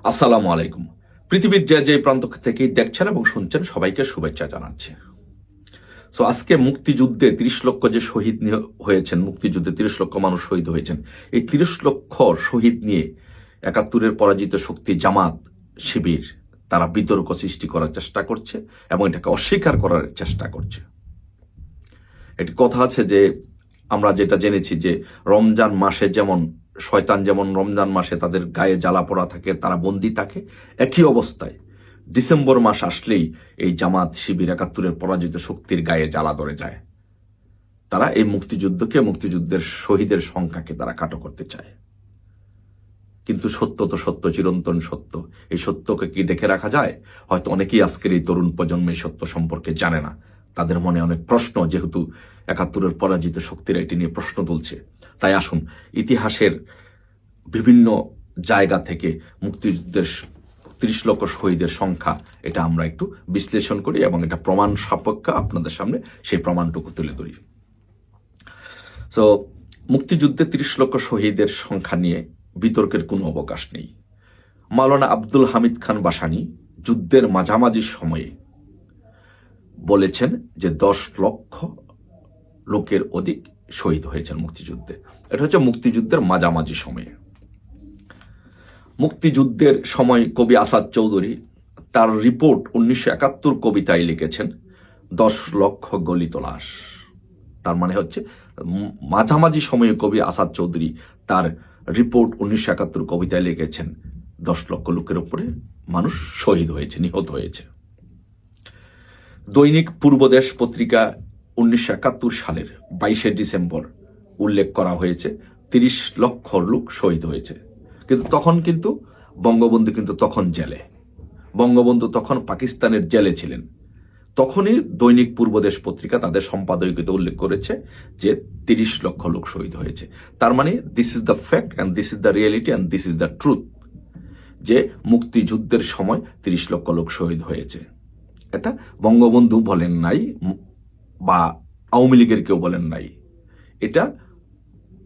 আসসালামু আলাইকুম। পৃথিবীর যে যে প্রান্ত থেকেই দেখছেন এবং শুনছেন সবাইকে শুভেচ্ছা জানাচ্ছি। আজকে মুক্তিযুদ্ধে ৩০ লক্ষ যে শহীদ হয়েছেন, মুক্তিযুদ্ধে ৩০ লক্ষ মানুষ শহীদ হয়েছেন, এই ৩০ লক্ষ শহীদ নিয়ে ৭১-এর পরাজিত শক্তি জামাত শিবির তারা বিতর্ক সৃষ্টি করার চেষ্টা করছে এবং এটাকে অস্বীকার করার চেষ্টা করছে। একটি কথা আছে যে আমরা যেটা জেনেছি যে রমজান মাসে যেমন শয়তান যেমন রমজান মাসে তাদের গায়ে জ্বালা পোড়া থাকে, তারা বন্দী থাকে, একই অবস্থায় ডিসেম্বর মাস আসলেই এই জামাত শিবির ৭১-এর পরাজিত শক্তির গায়ে জ্বালা ধরে যায়। তারা এই মুক্তিযুদ্ধকে, মুক্তিযুদ্ধের শহীদের সংখ্যাকে তারা খাটো করতে চায়। কিন্তু সত্য তো সত্য, চিরন্তন সত্য। এই সত্যকে কি দেখে রাখা যায়? হয়তো অনেকেই আজকের এই তরুণ প্রজন্ম এই সত্য সম্পর্কে জানে না। তাদের মনে অনেক প্রশ্ন, যেহেতু ৭১-এর পরাজিত শক্তিরা এটি নিয়ে প্রশ্ন তুলছে। তাই আসুন ইতিহাসের বিভিন্ন জায়গা থেকে মুক্তিযুদ্ধের ৩০ লক্ষ শহীদের সংখ্যা এটা আমরা একটু বিশ্লেষণ করি এবং এটা প্রমাণ সাপেক্ষ আপনাদের সামনে সেই প্রমাণটুকু তুলে ধরি। মুক্তিযুদ্ধে ৩০ লক্ষ শহীদের সংখ্যা নিয়ে বিতর্কের কোনো অবকাশ নেই। মাওলানা আব্দুল হামিদ খান ভাসানী যুদ্ধের মাঝামাঝি সময়ে বলেছেন যে ১০ লক্ষ লোকের অধিক শহীদ হয়েছেন মুক্তিযুদ্ধে। এটা হচ্ছে মুক্তিযুদ্ধের মাঝামাঝি সময়ে। মুক্তিযুদ্ধের সময় কবি আসাদ চৌধুরী তার রিপোর্ট ১৯৭১ কবিতায় লিখেছেন ১০ লক্ষ গলিত লাশ। তার মানে হচ্ছে মাঝামাঝি সময়ে কবি আসাদ চৌধুরী তার রিপোর্ট ১৯৭১ কবিতায় লিখেছেন ১০ লক্ষ লোকের উপরে মানুষ শহীদ হয়েছে, নিহত হয়েছে। দৈনিক পূর্বদেশ পত্রিকা ১৯৭১ সালের ২২শে ডিসেম্বর উল্লেখ করা হয়েছে ৩০ লক্ষ লোক শহীদ হয়েছে। কিন্তু বঙ্গবন্ধু তখন জেলে, বঙ্গবন্ধু তখন পাকিস্তানের জেলে ছিলেন। তখনই দৈনিক পূর্বদেশ পত্রিকা তাদের সম্পাদকীয়তে উল্লেখ করেছে যে ৩০ লক্ষ লোক শহীদ হয়েছে। তার মানে this is the fact and this is the reality and this is the truth, যে মুক্তিযুদ্ধের সময় ৩০ লক্ষ লোক শহীদ হয়েছে। এটা বঙ্গবন্ধু বলেন নাই বা আওয়ামী লীগের কেউ বলেন নাই, এটা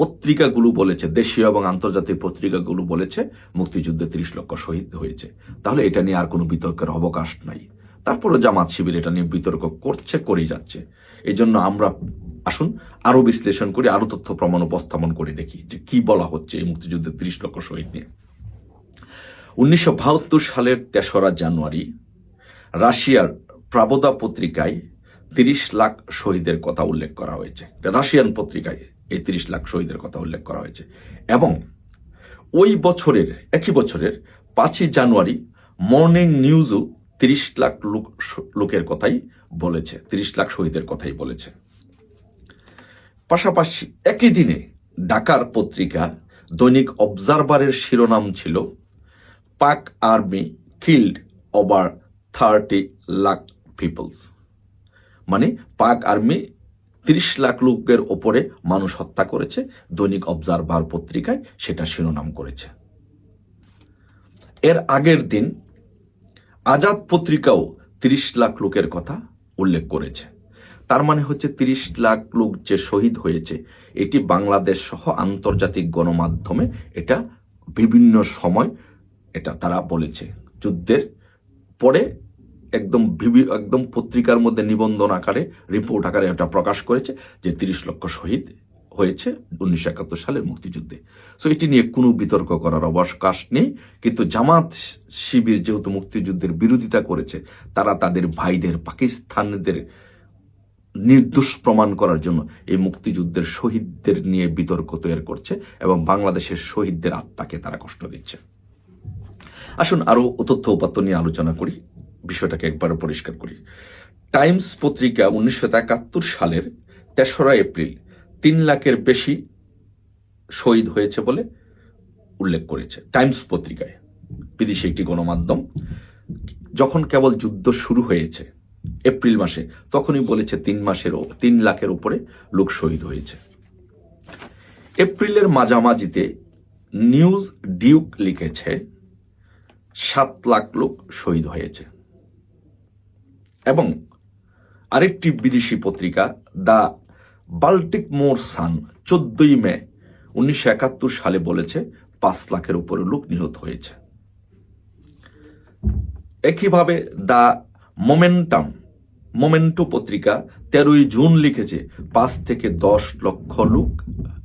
পত্রিকাগুলো বলেছে, দেশীয় এবং আন্তর্জাতিক পত্রিকাগুলো বলেছে মুক্তিযুদ্ধে ৩০ লক্ষ শহীদ হয়েছে। তাহলে এটা নিয়ে আর কোনো বিতর্কের অবকাশ নাই। তারপরে জামাত শিবির এটা নিয়ে বিতর্ক করছে, করেই যাচ্ছে। এই জন্য আমরা আসুন আরো বিশ্লেষণ করি, আরো তথ্য প্রমাণ উপস্থাপন করে দেখি যে কি বলা হচ্ছে এই মুক্তিযুদ্ধের ৩০ লক্ষ শহীদ নিয়ে। ১৯৭২ সালের ৩রা জানুয়ারি রাশিয়ার প্রাবোদা পত্রিকায় ৩০ লাখ শহীদের কথা উল্লেখ করা হয়েছে। রাশিয়ান পত্রিকায় এই ৩০ লাখ শহীদের কথা উল্লেখ করা হয়েছে এবং ওই বছরের একই বছরের ৫ই জানুয়ারি মর্নিং নিউজও ৩০ লাখ লোকের কথাই বলেছে, ৩০ লাখ শহীদের কথাই বলেছে। পাশাপাশি একই দিনে ঢাকার পত্রিকা দৈনিক অবজারভারের শিরোনাম ছিল Pak army killed over 30 lakh peoples, মানে পাক আর্মি ৩০ লাখ লোকের ওপরে মানুষ হত্যা করেছে। দৈনিক অবজারভার পত্রিকায় সেটা শিরোনাম করেছে। এর আগের দিন আজাদ পত্রিকাও ৩০ লাখ লোকের কথা উল্লেখ করেছে। তার মানে হচ্ছে ৩০ লাখ লোক যে শহীদ হয়েছে, এটি বাংলাদেশ সহ আন্তর্জাতিক গণমাধ্যমে এটা বিভিন্ন সময় এটা তারা বলেছে। যুদ্ধের পরে একদম পত্রিকার মধ্যে নিবন্ধন আকারে, রিপোর্ট আকারে এটা প্রকাশ করেছে যে ৩০ লক্ষ শহীদ হয়েছে ১৯৭১ সালের মুক্তিযুদ্ধে। এটি নিয়ে কোনো বিতর্ক করার অবকাশ নেই। কিন্তু জামাত শিবির যেহেতু মুক্তিযুদ্ধের বিরোধিতা করেছে, তারা তাদের ভাইদের, পাকিস্তানিদের নির্দোষ প্রমাণ করার জন্য এই মুক্তিযুদ্ধের শহীদদের নিয়ে বিতর্ক তৈরি করছে এবং বাংলাদেশের শহীদদের আত্মাকে তারা কষ্ট দিচ্ছে। আসুন আরো তথ্য উপাত্ত নিয়ে আলোচনা করি, বিষয়টাকে একবারে পরিষ্কার করি। টাইমস পত্রিকা ১৯৭১ সালের ৩রা এপ্রিল ৩ লাখের বেশি শহীদ হয়েছে বলে উল্লেখ করেছে। টাইমস পত্রিকায়, বিদেশি একটি গণমাধ্যম, যখন কেবল যুদ্ধ শুরু হয়েছে এপ্রিল মাসে, তখনই বলেছে ৩ লাখের উপরে লোক শহীদ হয়েছে। এপ্রিলের মাঝামাঝিতে নিউজ ডিউক লিখেছে ৭ লাখ লোক শহীদ হয়েছে এবং আরেকটি বিদেশি পত্রিকা দ্য বাল্টিমোর সান ১৪ই মে ১৯৭১ সালে বলেছে ৫ লাখের উপরে লোক নিহত হয়েছে। একইভাবে দ্য মোমেন্টো পত্রিকা 13ই জুন লিখেছে 5 থেকে 10 লক্ষ লোক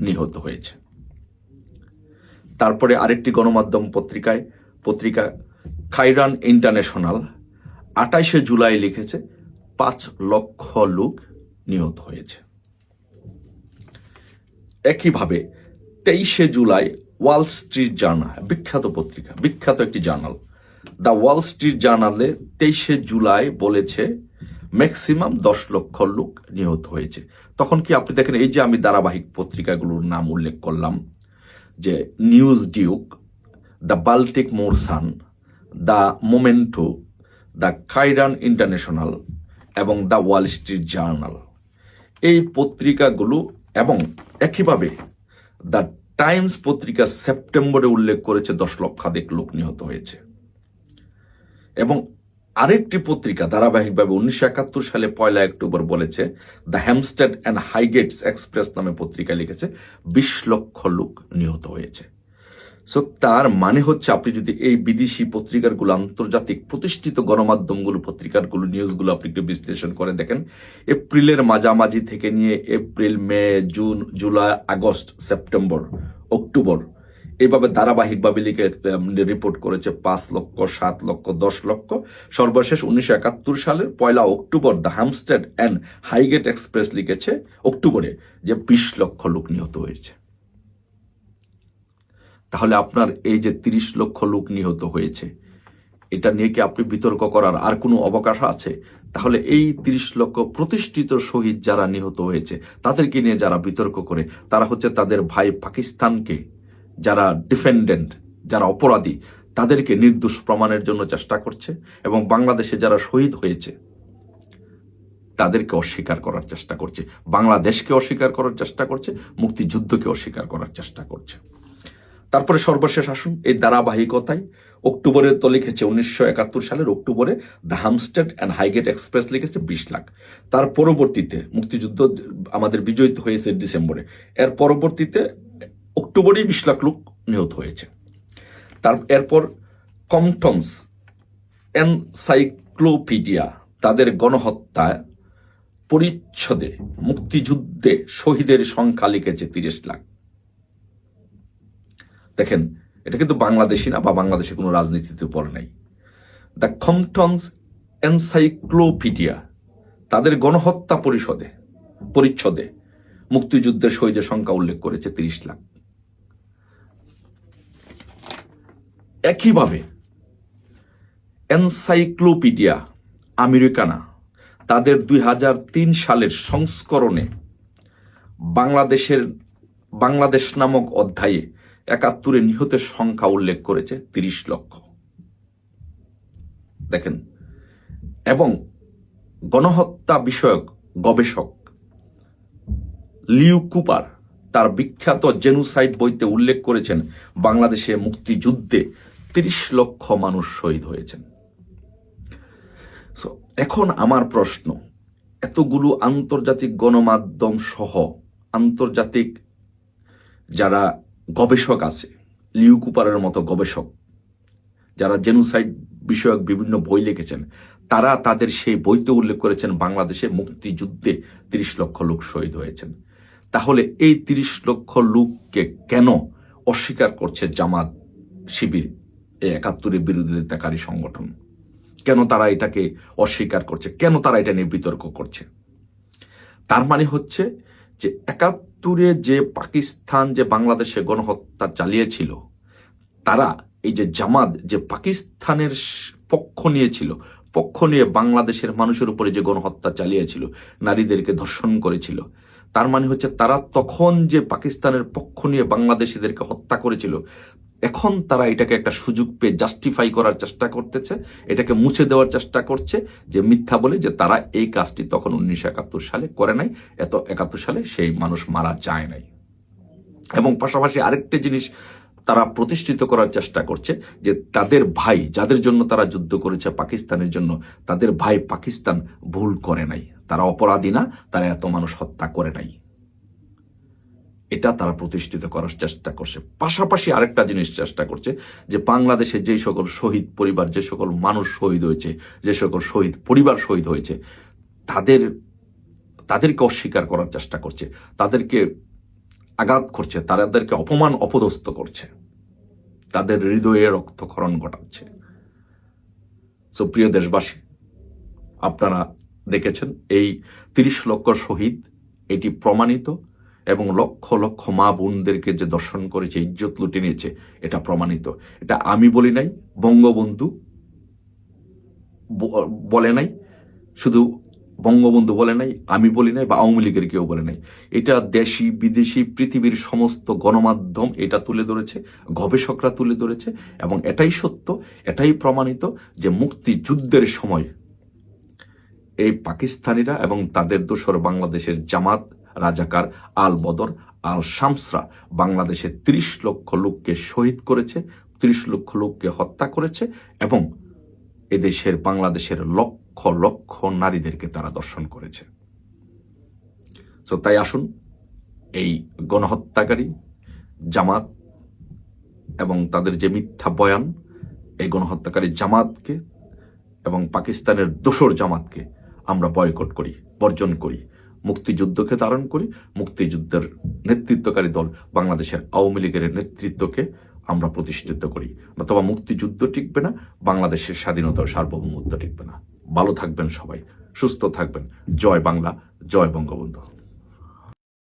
নিহত হয়েছে। তারপরে আরেকটি গণমাধ্যম পত্রিকা খাইরান ইন্টারন্যাশনাল 28শে জুলাই লিখেছে 5 লক্ষ লোক নিহত হয়েছে। একইভাবে 23শে জুলাই ওয়াল স্ট্রিট জার্নাল, বিখ্যাত একটি জার্নাল, দ্য ওয়াল স্ট্রিট জার্নালে 23শে জুলাই বলেছে ম্যাক্সিমাম 10 লক্ষ লোক নিহত হয়েছে। তখন কি আপনি দেখেন, এই যে আমি ধারাবাহিক পত্রিকাগুলোর নাম উল্লেখ করলাম, যে নিউজ ডিউক, দ্য বাল্টিক মোরসান, দ্য মোমেন্টো, দ্য খাইরান ইন্টারন্যাশনাল এবং দ্য ওয়াল স্ট্রিট জার্নাল, এই পত্রিকাগুলো এবং একইভাবে দ্য টাইমস পত্রিকা সেপ্টেম্বরে উল্লেখ করেছে 10 লক্ষাধিক লোক নিহত হয়েছে। এবং আরেকটি পত্রিকা ধারাবাহিকভাবে 1971 সালে 1 অক্টোবর বলেছে, দ্য হ্যামস্টেড অ্যান্ড হাইগেটস এক্সপ্রেস নামে পত্রিকা লিখেছে 20 লক্ষ লোক নিহত হয়েছে। সো তার মানে হচ্ছে, আপনি যদি এই বিদেশি পত্রিকাগুলো, আন্তর্জাতিক প্রতিষ্ঠিত গণমাধ্যমগুলো, পত্রিকাগুলো, নিউজগুলো আপনি একটু বিশ্লেষণ করে দেখেন, এপ্রিলের মাঝামাঝি থেকে নিয়ে April, May, June, July, August, September, October, এইভাবে ধারাবাহিকভাবে লিখে রিপোর্ট করেছে 5 লক্ষ, 7 লক্ষ, 10 লক্ষ। সর্বশেষ 1971 সালের 1 October the Hampstead and Highgate express লিখেছে অক্টোবরে যে 20 লক্ষ লোক নিহত হয়েছে। তাহলে আপনার এই যে 30 লক্ষ লোক নিহত হয়েছে, এটা নিয়ে কি আপনি বিতর্ক করার আর কোনো অবকাশ আছে? তাহলে এই 30 লক্ষ প্রতিষ্ঠিত শহীদ যারা নিহত হয়েছে, তাদেরকে নিয়ে যারা বিতর্ক করে, তারা হচ্ছে তাদের ভাই পাকিস্তানকে, যারা ডিফেন্ডেন্ট, যারা অপরাধী, তাদেরকে নির্দোষ প্রমাণের জন্য চেষ্টা করছে, এবং বাংলাদেশে যারা শহীদ হয়েছে তাদেরকে অস্বীকার করার চেষ্টা করছে, বাংলাদেশকে অস্বীকার করার চেষ্টা করছে, মুক্তিযুদ্ধকে অস্বীকার করার চেষ্টা করছে। তারপরে সর্বশেষ আসুন এই ধারাবাহিকতায় অক্টোবরে তো লিখেছে 1971 সালের অক্টোবরে the Hampstead and Highgate express লিখেছে 20 লাখ। তার পরবর্তীতে মুক্তিযুদ্ধ আমাদের বিজয়িত হয়েছে ডিসেম্বরে, এর পরবর্তীতে অক্টোবরেই 20 লাখ লোক নিহত হয়েছে। এরপর কম্পটনস এনসাইক্লোপিডিয়া তাদের গণহত্যা পরিচ্ছদে মুক্তিযুদ্ধে শহীদের সংখ্যা লিখেছে 30 লাখ। দেখেন, এটা কিন্তু বাংলাদেশি না, বা বাংলাদেশে কোনো রাজনীতিতে পড়ে নাই। দ্য কম্পটনস এনসাইক্লোপিডিয়া তাদের গণহত্যা পরিচ্ছদে মুক্তিযুদ্ধের শহীদের সংখ্যা উল্লেখ করেছে 30 লাখ। একইভাবে এনসাইক্লোপিডিয়া আমেরিকানা তাদের 2003 সালের সংস্করণে বাংলাদেশ নামক অধ্যায়ে 71 নিহতের সংখ্যা উল্লেখ করেছে 30 লক্ষ। দেখেন, এবং গণহত্যা বিষয়ক গবেষক লিউ কুপার তার বিখ্যাত জেনোসাইড বইতে উল্লেখ করেছেন বাংলাদেশে মুক্তিযুদ্ধে 30 লক্ষ মানুষ শহীদ হয়েছেন। এখন আমার প্রশ্ন, এতগুলো আন্তর্জাতিক গণমাধ্যম সহ আন্তর্জাতিক যারা গবেষক আছে, লিউ কুপারের মতো গবেষক যারা জেনোসাইড বিষয়ক বিভিন্ন বই লিখেছেন, তারা তাদের সেই বইতে উল্লেখ করেছেন বাংলাদেশে মুক্তিযুদ্ধে 30 লক্ষ লোক শহীদ হয়েছেন। তাহলে এই 30 লক্ষ লোককে কেন অস্বীকার করছে জামাত শিবির, এই 71 বিরোধিতাকারী সংগঠন? কেন তারা এটাকে অস্বীকার করছে? কেন তারা এটা নিয়ে বিতর্ক করছে? তার মানে হচ্ছে যে 71-এ যে পাকিস্তান যে বাংলাদেশে গণহত্যা চালিয়েছিল, তারা এই যে জামাত যে পাকিস্তানের পক্ষ নিয়ে বাংলাদেশের মানুষের উপরে যে গণহত্যা চালিয়েছিল, নারীদেরকে ধর্ষণ করেছিল, তার মানে হচ্ছে তারা তখন যে পাকিস্তানের পক্ষ নিয়ে বাংলাদেশিদেরকে হত্যা করেছিল, এখন তারা এটাকে একটা সুযোগ পেয়ে জাস্টিফাই করার চেষ্টা করতেছে, এটাকে মুছে দেওয়ার চেষ্টা করছে, যে মিথ্যা বলে যে তারা এই কাজটি তখন 1971 সালে করে নাই, 71 সালে সেই মানুষ মারা যায় নাই। এবং পাশাপাশি আরেকটা জিনিস তারা প্রতিষ্ঠিত করার চেষ্টা করছে, যে তাদের ভাই যাদের জন্য তারা যুদ্ধ করেছে পাকিস্তানের জন্য, তাদের ভাই পাকিস্তান ভুল করে নাই, তারা অপরাধী না, তারা এত মানুষ হত্যা করে নাই। এটা তারা প্রতিষ্ঠিত করার চেষ্টা করছে। পাশাপাশি আরেকটা জিনিস চেষ্টা করছে যে বাংলাদেশে যে সকল শহীদ পরিবার, যে সকল মানুষ শহীদ হয়েছে, যে সকল শহীদ পরিবার শহীদ হয়েছে, তাদেরকে অস্বীকার করার চেষ্টা করছে, তাদেরকে আঘাত করছে, তাদেরকে অপমান অপদস্থ করছে, তাদের হৃদয়ে রক্তক্ষরণ ঘটাচ্ছে। সো প্রিয় দেশবাসী, আপনারা দেখেছেন এই ৩০ লক্ষ শহীদ, এটি প্রমাণিত, এবং লক্ষ লক্ষ মা বোনদেরকে যে দর্শন করেছে, ইজ্জত লুটে নিয়েছে, এটা প্রমাণিত। এটা আমি বলি নাই, বঙ্গবন্ধু বলে নাই, শুধু বঙ্গবন্ধু বলে নাই, আমি বলি নাই, বা আওয়ামী লীগের কেউ বলে নাই। এটা দেশি বিদেশি পৃথিবীর সমস্ত গণমাধ্যম এটা তুলে ধরেছে, গবেষকরা তুলে ধরেছে, এবং এটাই সত্য, এটাই প্রমাণিত যে মুক্তিযুদ্ধের সময় এই পাকিস্তানিরা এবং তাদের দোসর বাংলাদেশের জামাত, রাজাকার, আল বদর, আল শামসরা বাংলাদেশে ৩০ লক্ষ লোককে শহীদ করেছে, ৩০ লক্ষ লোককে হত্যা করেছে, এবং এদেশের বাংলাদেশের লক্ষ লক্ষ নারীদেরকে তারা দর্শন করেছে। সো তাই আসুন এই গণহত্যাকারী জামাত এবং তাদের যে মিথ্যা বয়ান, এই গণহত্যাকারী জামাতকে এবং পাকিস্তানের দোসর জামাতকে আমরা বয়কট করি, বর্জন করি, মুক্তিযুদ্ধকে ধারণ করি, মুক্তিযুদ্ধের নেতৃত্বকারী দল বাংলাদেশের আওয়ামী লীগের নেতৃত্বকে আমরা প্রতিষ্ঠিত করি, নতুবা মুক্তিযুদ্ধ টিকবে না, বাংলাদেশের স্বাধীনতার সার্বভৌমত্ব টিকবে না। ভালো থাকবেন সবাই, সুস্থ থাকবেন। জয় বাংলা, জয় বঙ্গবন্ধু।